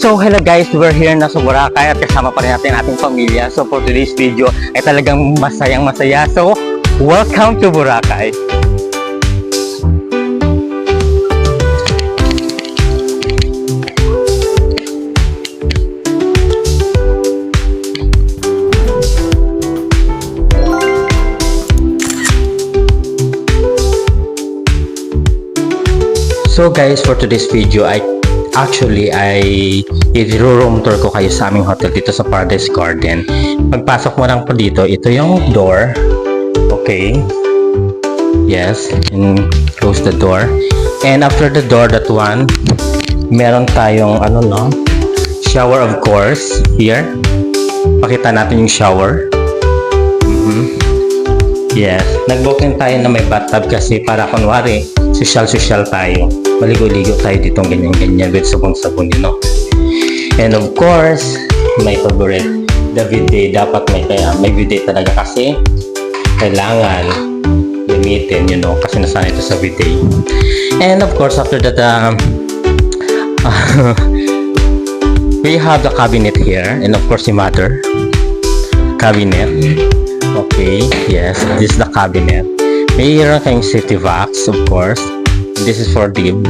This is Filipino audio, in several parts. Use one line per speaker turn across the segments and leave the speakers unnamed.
So hello guys, we're here na sa Boracay at kasama pa rin natin ating pamilya. So for today's video ay talagang masayang masaya. So welcome to Boracay. So guys, for today's video ay i-room tour ko kayo sa aming hotel dito sa Paradise Garden. Pagpasok mo lang po dito, ito yung door. Okay. Yes, and close the door. And after the door, that one, meron tayong shower of course here. Pakita natin yung shower. Yes, nag-booking tayo na may bathtub kasi para kunwari social tayo. Maligo-ligo tayo dito ganyan-ganyan with sabon-sabon, you know. And of course, my favorite, the bidet. Dapat may bidet talaga kasi kailangan gamitin, you know, kasi nasanay ito sa bidet. And of course, after that, we have the cabinet here, and of course, the mother cabinet. Okay, yes, this is the cabinet. Mayroon kayong city vax, of course. This is for dib.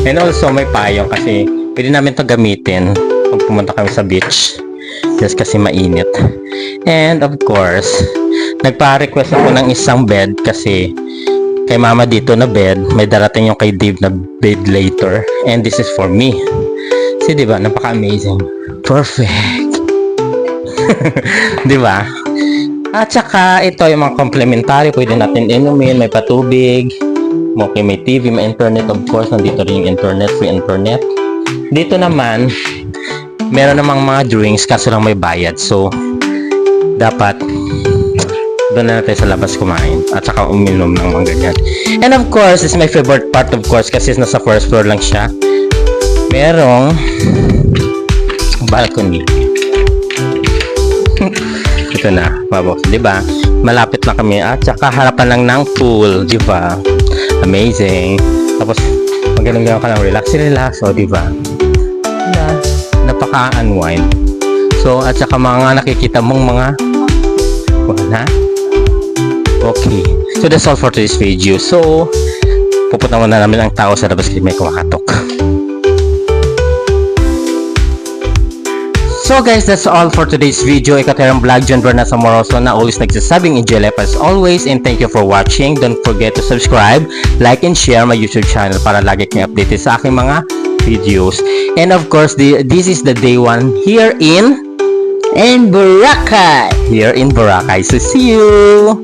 And also, may payong kasi pwede namin ito gamitin pag pumunta kami sa beach. Just kasi mainit. And of course, nagpa-request ako ng isang bed kasi kay mama dito na bed, may darating yung kay dib na bed later. And this is for me. See, diba? Napaka-amazing. Perfect. Diba? At saka, ito yung mga complementary. Pwede natin inumin. May patubig. Okay, may TV, may internet. Of course, nandito rin yung internet. Free internet. Dito naman, meron namang mga drinks kaso lang may bayad. So, dapat doon na natin sa labas kumain. At saka uminom ng mga ganyan. And of course, this is my favorite part of course kasi nasa first floor lang siya. Merong balcony. Ito na, mabox, di ba? Malapit lang kami at saka harapan lang ng pool, di ba? Amazing. Tapos magaling ka lang relax, o di ba? Napaka-unwind. So at saka mga nakikita mong mga wala. Okay. So that's all for today's video. So pupunta muna namin ang tao sa labas kasi may kumakatok. So guys, that's all for today's video. Ikaterang vlog, John Bernard Amoroso na always nagsasabing enjoy life as always, and thank you for watching. Don't forget to subscribe, like, and share my YouTube channel para lagi kayong updated sa aking mga videos. And of course, this is the day 1 here in Boracay. Here in Boracay. So see you!